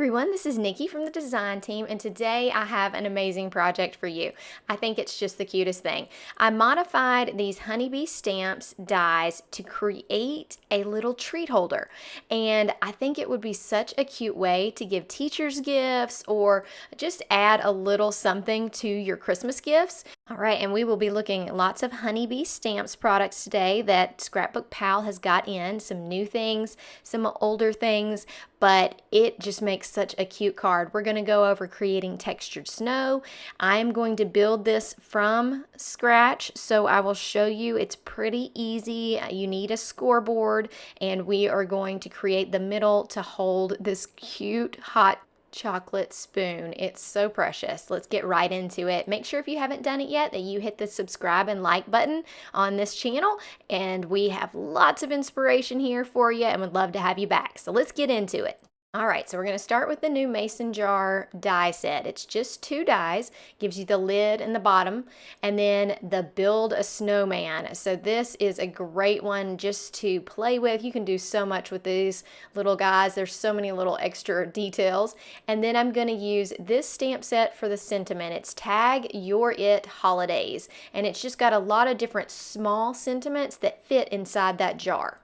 everyone, this is Nikki from the design team, and today I have an amazing project for you. I think it's just the cutest thing. I modified these honeybee stamps dies to create a little treat holder, and I think it would be such a cute way to give teachers gifts or just add a little something to your Christmas gifts. All right, and we will be looking at lots of honeybee stamps products today that ScrapbookPal has got in, some new things, some older things, but it just makes such a cute card. We're going to go over creating textured snow. I'm going to build this from scratch, so I will show you. It's pretty easy. You need a scoreboard, and we are going to create the middle to hold this cute hot chocolate spoon. It's so precious. Let's get right into it. Make sure if you haven't done it yet that you hit the subscribe and like button on this channel, and we have lots of inspiration here for you and would love to have you back. So let's get into it. All right, so we're going to start with the new mason jar die set. It's just 2 dies, gives you the lid and the bottom, and then the build a snowman. So this is a great one just to play with. You can do so much with these little guys. There's so many little extra details. And then I'm going to use this stamp set for the sentiment. It's Tag Your It Holidays, and it's just got a lot of different small sentiments that fit inside that jar.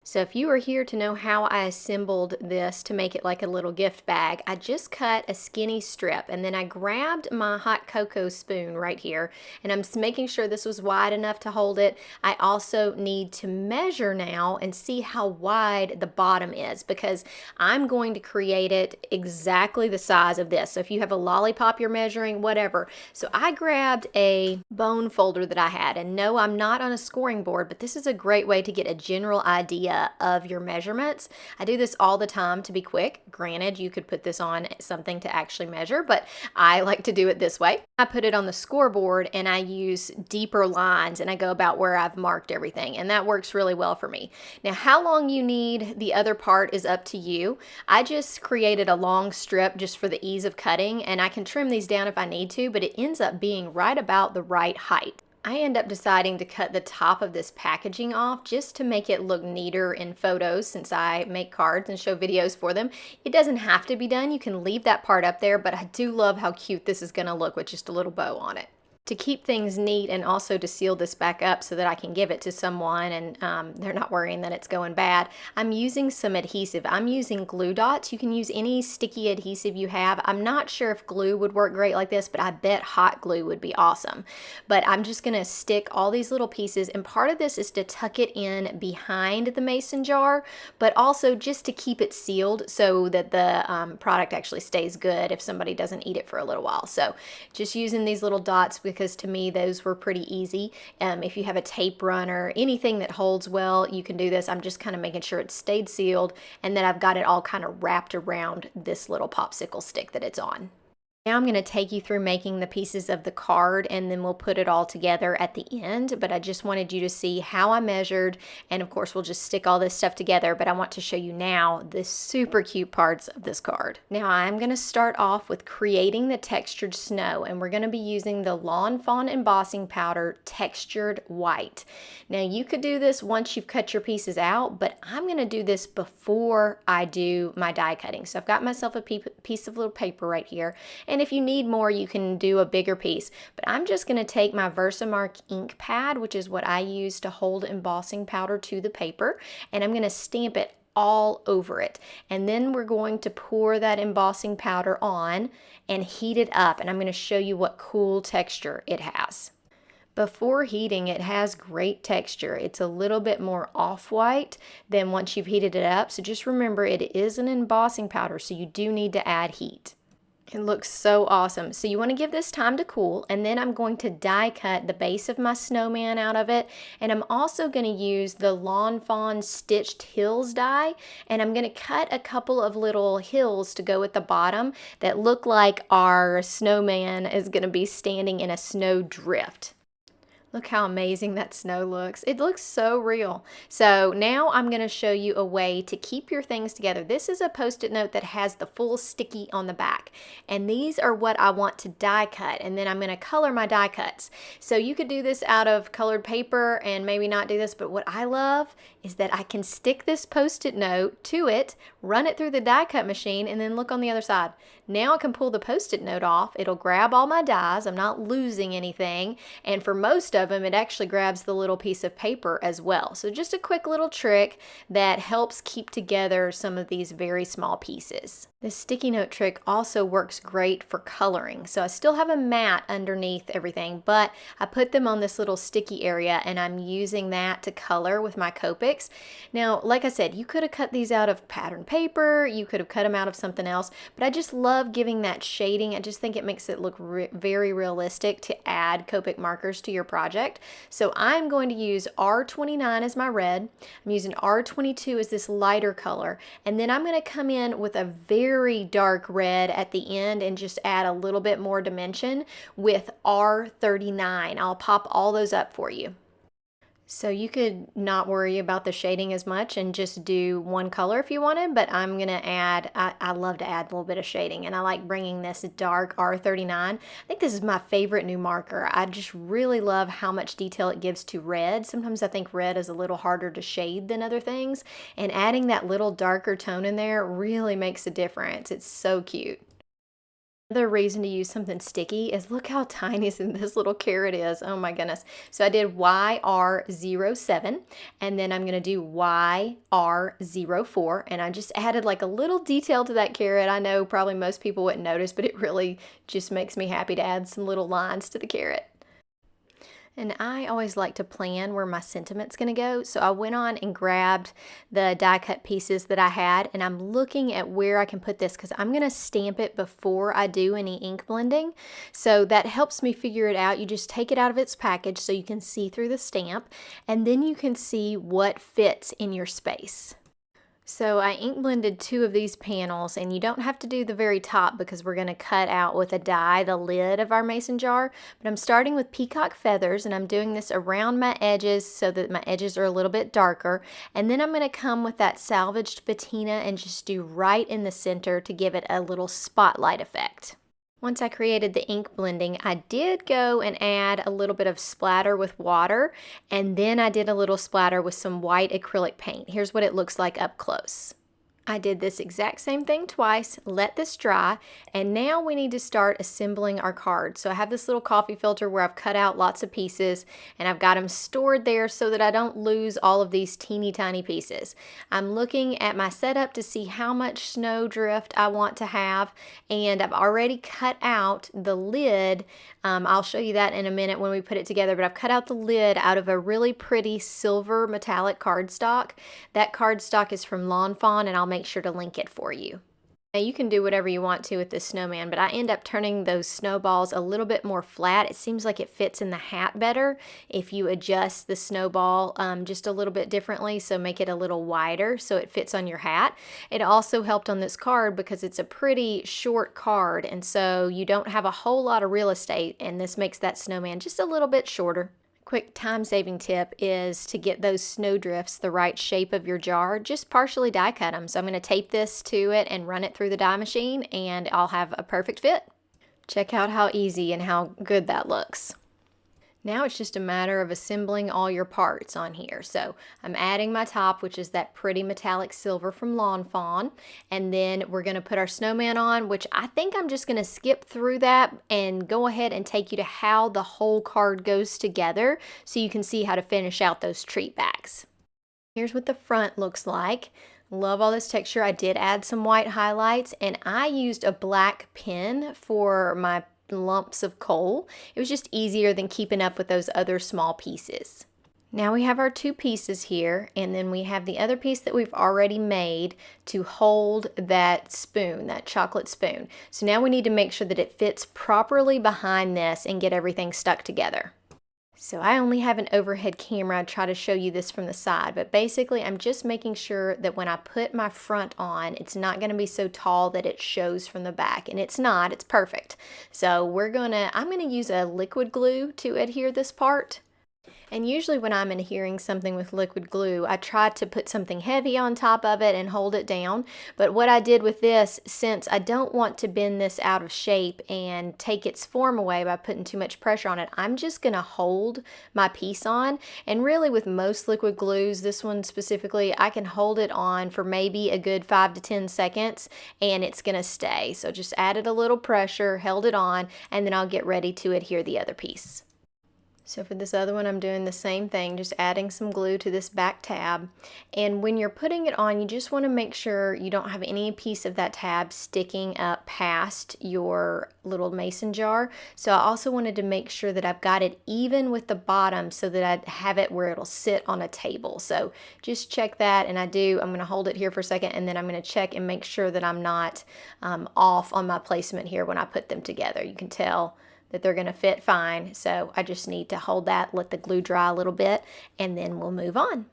So if you are here to know how I assembled this to make it like a little gift bag, I just cut a skinny strip, and then I grabbed my hot cocoa spoon right here, and I'm making sure this was wide enough to hold it. I also need to measure now and see how wide the bottom is, because I'm going to create it exactly the size of this. So if you have a lollipop you're measuring, whatever. So I grabbed a bone folder that I had, and no, I'm not on a scoring board, but this is a great way to get a general idea of your measurements. I do this all the time to be quick. Granted, you could put this on something to actually measure, but I like to do it this way. I put it on the scoreboard and I use deeper lines, and I go about where I've marked everything, and that works really well for me. Now, how long you need the other part is up to you. I just created a long strip just for the ease of cutting, and I can trim these down if I need to, but it ends up being right about the right height. I end up deciding to cut the top of this packaging off just to make it look neater in photos, since I make cards and show videos for them. It doesn't have to be done. You can leave that part up there, but I do love how cute this is going to look with just a little bow on it. To keep things neat and also to seal this back up so that I can give it to someone and they're not worrying that it's going bad, I'm using some adhesive. I'm using glue dots. You can use any sticky adhesive you have. I'm not sure if glue would work great like this, but I bet hot glue would be awesome. But I'm just going to stick all these little pieces, and part of this is to tuck it in behind the mason jar, but also just to keep it sealed so that the product actually stays good if somebody doesn't eat it for a little while. So just using these little dots, because to me those were pretty easy. If you have a tape run or anything that holds well, you can do this. I'm just kind of making sure it stayed sealed and that I've got it all kind of wrapped around this little popsicle stick that it's on. Now I'm going to take you through making the pieces of the card, and then we'll put it all together at the end, but I just wanted you to see how I measured, and of course we'll just stick all this stuff together, but I want to show you now the super cute parts of this card. Now I'm going to start off with creating the textured snow, and we're going to be using the Lawn Fawn embossing powder textured white. Now you could do this once you've cut your pieces out, but I'm going to do this before I do my die cutting. So I've got myself a piece of little paper right here, and if you need more, you can do a bigger piece. But I'm just going to take my Versamark ink pad, which is what I use to hold embossing powder to the paper, and I'm going to stamp it all over it. And then we're going to pour that embossing powder on and heat it up, and I'm going to show you what cool texture it has. Before heating, it has great texture. It's a little bit more off-white than once you've heated it up. So just remember, it is an embossing powder, so you do need to add heat. It looks so awesome. So you want to give this time to cool, and then I'm going to die cut the base of my snowman out of it, and I'm also going to use the Lawn Fawn stitched hills die, and I'm going to cut a couple of little hills to go at the bottom that look like our snowman is going to be standing in a snow drift. Look how amazing that snow looks. It looks so real. So now I'm going to show you a way to keep your things together. This is a Post-it note that has the full sticky on the back. And these are what I want to die cut. And then I'm going to color my die cuts. So you could do this out of colored paper and maybe not do this, but what I love is that I can stick this Post-it note to it, run it through the die cut machine, and then look on the other side. Now I can pull the Post-it note off. It'll grab all my dies. I'm not losing anything. And for most of them, it actually grabs the little piece of paper as well. So just a quick little trick that helps keep together some of these very small pieces. This sticky note trick also works great for coloring. So I still have a mat underneath everything, but I put them on this little sticky area and I'm using that to color with my Copics. Now, like I said, you could have cut these out of pattern paper, you could have cut them out of something else, but I just love giving that shading. I just think it makes it look very realistic to add Copic markers to your project. So I'm going to use R29 as my red. I'm using R22 as this lighter color, and then I'm going to come in with a very dark red at the end and just add a little bit more dimension with R39. I'll pop all those up for you. So you could not worry about the shading as much and just do one color if you wanted, but I'm going to add, I love to add a little bit of shading, and I like bringing this dark R39. I think this is my favorite new marker. I just really love how much detail it gives to red. Sometimes I think red is a little harder to shade than other things, and adding that little darker tone in there really makes a difference. It's so cute. Another reason to use something sticky is look how tiny this little carrot is. Oh my goodness. So I did YR07 and then I'm going to do YR04, and I just added like a little detail to that carrot. I know probably most people wouldn't notice, but it really just makes me happy to add some little lines to the carrot. And I always like to plan where my sentiment's going to go. So I went on and grabbed the die cut pieces that I had, and I'm looking at where I can put this because I'm going to stamp it before I do any ink blending. So that helps me figure it out. You just take it out of its package so you can see through the stamp, and then you can see what fits in your space. So I ink blended 2 of these panels, and you don't have to do the very top because we're going to cut out with a die the lid of our mason jar, but I'm starting with peacock feathers, and I'm doing this around my edges so that my edges are a little bit darker, and then I'm going to come with that salvaged patina and just do right in the center to give it a little spotlight effect. Once I created the ink blending, I did go and add a little bit of splatter with water, and then I did a little splatter with some white acrylic paint. Here's what it looks like up close. I did this exact same thing twice, let this dry, and now we need to start assembling our cards. So I have this little coffee filter where I've cut out lots of pieces, and I've got them stored there so that I don't lose all of these teeny tiny pieces. I'm looking at my setup to see how much snow drift I want to have, and I've already cut out the lid. I'll show you that in a minute when we put it together, but I've cut out the lid out of a really pretty silver metallic cardstock. That cardstock is from Fawn, and I'll make sure to link it for you. Now you can do whatever you want to with this snowman, but I end up turning those snowballs a little bit more flat. It seems like it fits in the hat better if you adjust the snowball just a little bit differently, so make it a little wider so it fits on your hat. It also helped on this card because it's a pretty short card, and so you don't have a whole lot of real estate, and this makes that snowman just a little bit shorter. Quick time-saving tip is to get those snowdrifts the right shape of your jar, just partially die cut them. So I'm going to tape this to it and run it through the die machine, and I'll have a perfect fit. Check out how easy and how good that looks. Now it's just a matter of assembling all your parts on here. So I'm adding my top, which is that pretty metallic silver from Fawn, and then we're going to put our snowman on, which I think I'm just going to skip through that and go ahead and take you to how the whole card goes together so you can see how to finish out those treat bags. Here's what the front looks like. Love all this texture. I did add some white highlights, and I used a black pen for my lumps of coal. It was just easier than keeping up with those other small pieces. Now we have our 2 pieces here, and then we have the other piece that we've already made to hold that spoon, that chocolate spoon. So now we need to make sure that it fits properly behind this and get everything stuck together. So I only have an overhead camera. I try to show you this from the side, but basically I'm just making sure that when I put my front on, it's not going to be so tall that it shows from the back, and it's not, it's perfect. So I'm going to use a liquid glue to adhere this part. And usually when I'm adhering something with liquid glue, I try to put something heavy on top of it and hold it down. But what I did with this, since I don't want to bend this out of shape and take its form away by putting too much pressure on it, I'm just gonna hold my piece on. And really with most liquid glues, this one specifically, I can hold it on for maybe a good 5 to 10 seconds and it's gonna stay. So just added a little pressure, held it on, and then I'll get ready to adhere the other piece. So for this other one, I'm doing the same thing, just adding some glue to this back tab. And when you're putting it on, you just want to make sure you don't have any piece of that tab sticking up past your little mason jar. So I also wanted to make sure that I've got it even with the bottom so that I have it where it'll sit on a table. So just check that, and I do. I'm going to hold it here for a second, and then I'm going to check and make sure that I'm not off on my placement here when I put them together. You can tell that they're going to fit fine. So I just need to hold that, let the glue dry a little bit, and then we'll move on.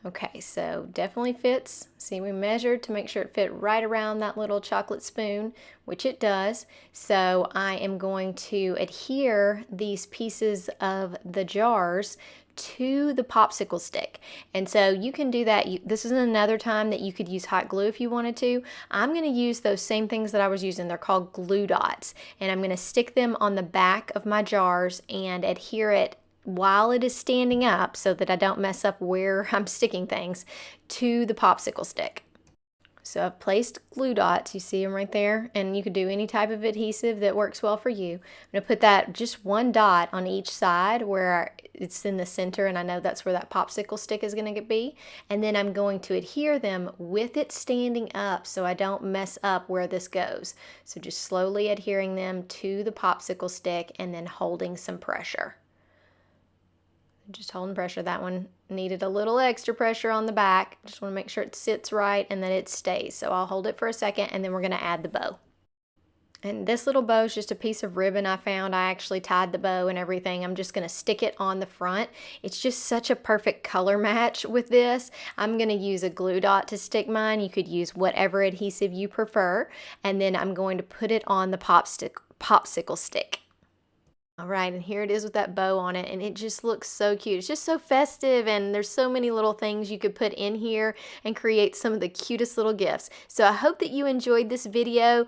Okay, so definitely fits. See, we measured to make sure it fit right around that little chocolate spoon, which it does. So I am going to adhere these pieces of the jars to the popsicle stick. And so you can do that. This is another time that you could use hot glue if you wanted to. I'm going to use those same things that I was using. They're called glue dots. And I'm going to stick them on the back of my jars and adhere it while it is standing up so that I don't mess up where I'm sticking things to the popsicle stick. So I've placed glue dots, you see them right there, and you could do any type of adhesive that works well for you. I'm going to put that just one dot on each side where it's in the center, and I know that's where that popsicle stick is going to be. And then I'm going to adhere them with it standing up so I don't mess up where this goes. So just slowly adhering them to the popsicle stick and then holding some pressure. Just holding pressure. That one needed a little extra pressure on the back. Just want to make sure it sits right and that it stays. So I'll hold it for a second, and then we're going to add the bow. And this little bow is just a piece of ribbon I found. I actually tied the bow and everything. I'm just going to stick it on the front. It's just such a perfect color match with this. I'm going to use a glue dot to stick mine. You could use whatever adhesive you prefer. And then I'm going to put it on the popsicle stick. All right, and here it is with that bow on it, and it just looks so cute. It's just so festive, and there's so many little things you could put in here and create some of the cutest little gifts. So I hope that you enjoyed this video.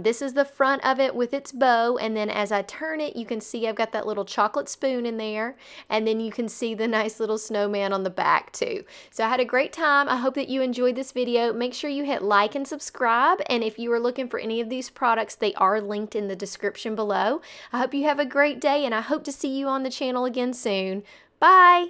This is the front of it with its bow, and then as I turn it, you can see I've got that little chocolate spoon in there, and then you can see the nice little snowman on the back too. So I had a great time. I hope that you enjoyed this video. Make sure you hit like and subscribe, and if you are looking for any of these products, they are linked in the description below. I hope you have a great day, and I hope to see you on the channel again soon. Bye!